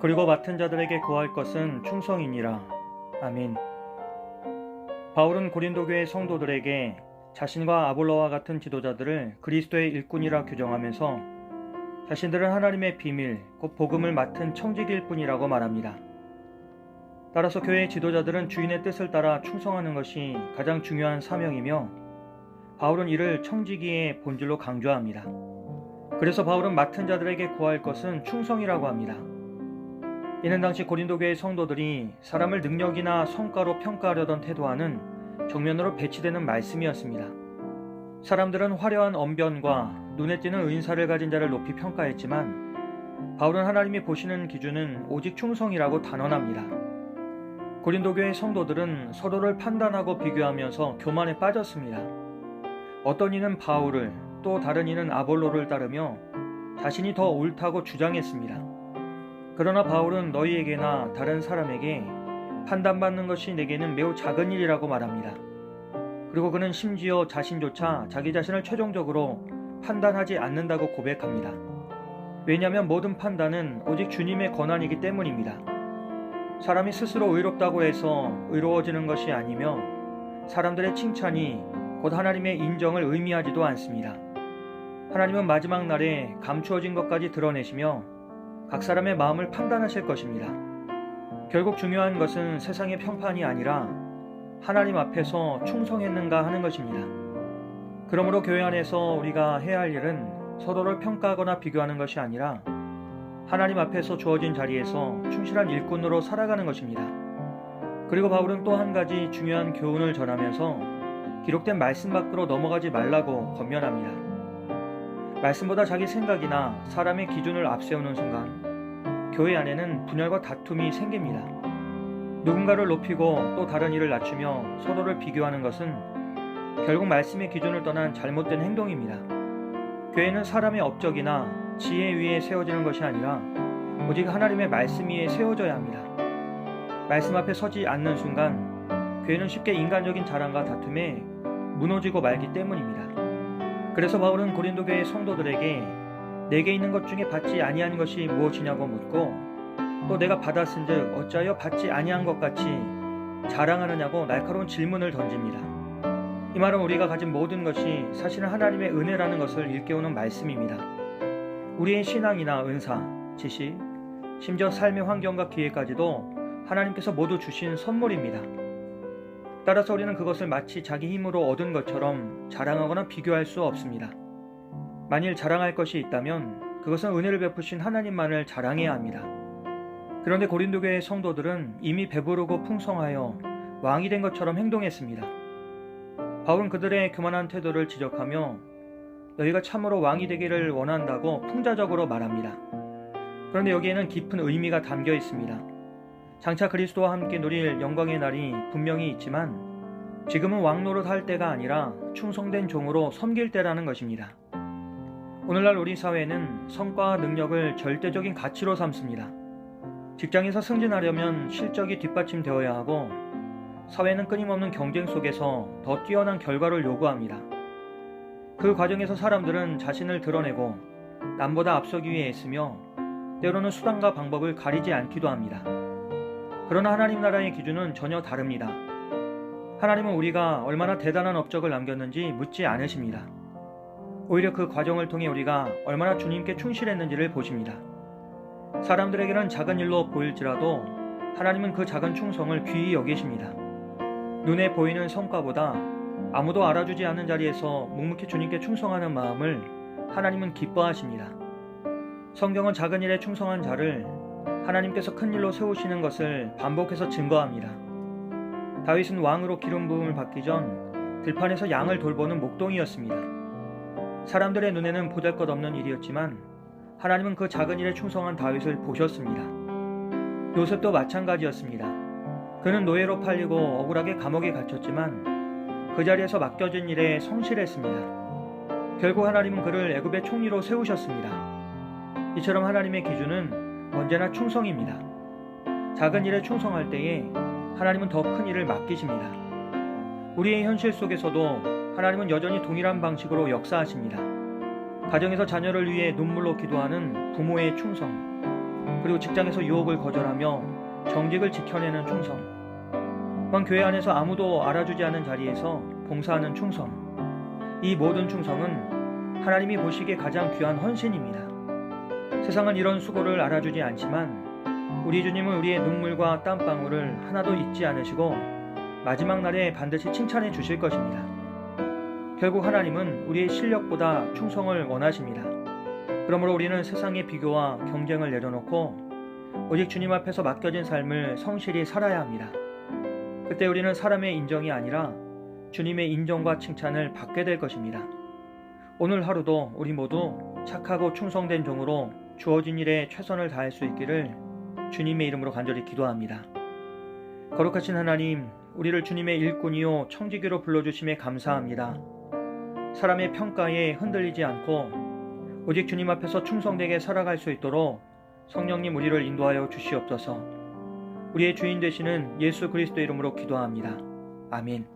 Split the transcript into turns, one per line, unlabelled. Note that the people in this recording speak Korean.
그리고 맡은 자들에게 구할 것은 충성이니라. 아멘. 바울은 고린도 교회 성도들에게 자신과 아볼로와 같은 지도자들을 그리스도의 일꾼이라 규정하면서 자신들은 하나님의 비밀, 곧 복음을 맡은 청지기일 뿐이라고 말합니다. 따라서 교회의 지도자들은 주인의 뜻을 따라 충성하는 것이 가장 중요한 사명이며 바울은 이를 청지기의 본질로 강조합니다. 그래서 바울은 맡은 자들에게 구할 것은 충성이라고 합니다. 이는 당시 고린도 교회 성도들이 사람을 능력이나 성과로 평가하려던 태도와는 정면으로 배치되는 말씀이었습니다. 사람들은 화려한 언변과 눈에 띄는 은사를 가진 자를 높이 평가했지만 바울은 하나님이 보시는 기준은 오직 충성이라고 단언합니다. 고린도 교회 성도들은 서로를 판단하고 비교하면서 교만에 빠졌습니다. 어떤 이는 바울을, 또 다른 이는 아볼로를 따르며 자신이 더 옳다고 주장했습니다. 그러나 바울은 너희에게나 다른 사람에게 판단받는 것이 내게는 매우 작은 일이라고 말합니다. 그리고 그는 심지어 자신조차 자기 자신을 최종적으로 판단하지 않는다고 고백합니다. 왜냐하면 모든 판단은 오직 주님의 권한이기 때문입니다. 사람이 스스로 의롭다고 해서 의로워지는 것이 아니며 사람들의 칭찬이 곧 하나님의 인정을 의미하지도 않습니다. 하나님은 마지막 날에 감추어진 것까지 드러내시며 각 사람의 마음을 판단하실 것입니다. 결국 중요한 것은 세상의 평판이 아니라 하나님 앞에서 충성했는가 하는 것입니다. 그러므로 교회 안에서 우리가 해야 할 일은 서로를 평가하거나 비교하는 것이 아니라 하나님 앞에서 주어진 자리에서 충실한 일꾼으로 살아가는 것입니다. 그리고 바울은 또 한 가지 중요한 교훈을 전하면서 기록된 말씀 밖으로 넘어가지 말라고 권면합니다. 말씀보다 자기 생각이나 사람의 기준을 앞세우는 순간 교회 안에는 분열과 다툼이 생깁니다. 누군가를 높이고 또 다른 이를 낮추며 서로를 비교하는 것은 결국 말씀의 기준을 떠난 잘못된 행동입니다. 교회는 사람의 업적이나 지혜 위에 세워지는 것이 아니라 오직 하나님의 말씀 위에 세워져야 합니다. 말씀 앞에 서지 않는 순간 교회는 쉽게 인간적인 자랑과 다툼에 무너지고 말기 때문입니다. 그래서 바울은 고린도 교회 성도들에게 내게 있는 것 중에 받지 아니한 것이 무엇이냐고 묻고 또 내가 받았은즉 어찌하여 받지 아니한 것 같이 자랑하느냐고 날카로운 질문을 던집니다. 이 말은 우리가 가진 모든 것이 사실은 하나님의 은혜라는 것을 일깨우는 말씀입니다. 우리의 신앙이나 은사, 지식, 심지어 삶의 환경과 기회까지도 하나님께서 모두 주신 선물입니다. 따라서 우리는 그것을 마치 자기 힘으로 얻은 것처럼 자랑하거나 비교할 수 없습니다. 만일 자랑할 것이 있다면 그것은 은혜를 베푸신 하나님만을 자랑해야 합니다. 그런데 고린도 교회 성도들은 이미 배부르고 풍성하여 왕이 된 것처럼 행동했습니다. 바울은 그들의 교만한 태도를 지적하며 너희가 참으로 왕이 되기를 원한다고 풍자적으로 말합니다. 그런데 여기에는 깊은 의미가 담겨 있습니다. 장차 그리스도와 함께 누릴 영광의 날이 분명히 있지만 지금은 왕 노릇할 때가 아니라 충성된 종으로 섬길 때라는 것입니다. 오늘날 우리 사회는 성과와 능력을 절대적인 가치로 삼습니다. 직장에서 승진하려면 실적이 뒷받침되어야 하고 사회는 끊임없는 경쟁 속에서 더 뛰어난 결과를 요구합니다. 그 과정에서 사람들은 자신을 드러내고 남보다 앞서기 위해 애쓰며 때로는 수단과 방법을 가리지 않기도 합니다. 그러나 하나님 나라의 기준은 전혀 다릅니다. 하나님은 우리가 얼마나 대단한 업적을 남겼는지 묻지 않으십니다. 오히려 그 과정을 통해 우리가 얼마나 주님께 충실했는지를 보십니다. 사람들에게는 작은 일로 보일지라도 하나님은 그 작은 충성을 귀히 여기십니다. 눈에 보이는 성과보다 아무도 알아주지 않는 자리에서 묵묵히 주님께 충성하는 마음을 하나님은 기뻐하십니다. 성경은 작은 일에 충성한 자를 하나님께서 큰 일로 세우시는 것을 반복해서 증거합니다. 다윗은 왕으로 기름 부음을 받기 전 들판에서 양을 돌보는 목동이었습니다. 사람들의 눈에는 보잘것없는 일이었지만 하나님은 그 작은 일에 충성한 다윗을 보셨습니다. 요셉도 마찬가지였습니다. 그는 노예로 팔리고 억울하게 감옥에 갇혔지만 그 자리에서 맡겨진 일에 성실했습니다. 결국 하나님은 그를 애굽의 총리로 세우셨습니다. 이처럼 하나님의 기준은 언제나 충성입니다. 작은 일에 충성할 때에 하나님은 더 큰 일을 맡기십니다. 우리의 현실 속에서도 하나님은 여전히 동일한 방식으로 역사하십니다. 가정에서 자녀를 위해 눈물로 기도하는 부모의 충성, 그리고 직장에서 유혹을 거절하며 정직을 지켜내는 충성, 또한 교회 안에서 아무도 알아주지 않은 자리에서 봉사하는 충성, 이 모든 충성은 하나님이 보시기에 가장 귀한 헌신입니다. 세상은 이런 수고를 알아주지 않지만 우리 주님은 우리의 눈물과 땀방울을 하나도 잊지 않으시고 마지막 날에 반드시 칭찬해 주실 것입니다. 결국 하나님은 우리의 실력보다 충성을 원하십니다. 그러므로 우리는 세상의 비교와 경쟁을 내려놓고 오직 주님 앞에서 맡겨진 삶을 성실히 살아야 합니다. 그때 우리는 사람의 인정이 아니라 주님의 인정과 칭찬을 받게 될 것입니다. 오늘 하루도 우리 모두 착하고 충성된 종으로 주어진 일에 최선을 다할 수 있기를 주님의 이름으로 간절히 기도합니다. 거룩하신 하나님, 우리를 주님의 일꾼이요 청지기로 불러주심에 감사합니다. 사람의 평가에 흔들리지 않고 오직 주님 앞에서 충성되게 살아갈 수 있도록 성령님 우리를 인도하여 주시옵소서. 우리의 주인 되시는 예수 그리스도 이름으로 기도합니다. 아멘.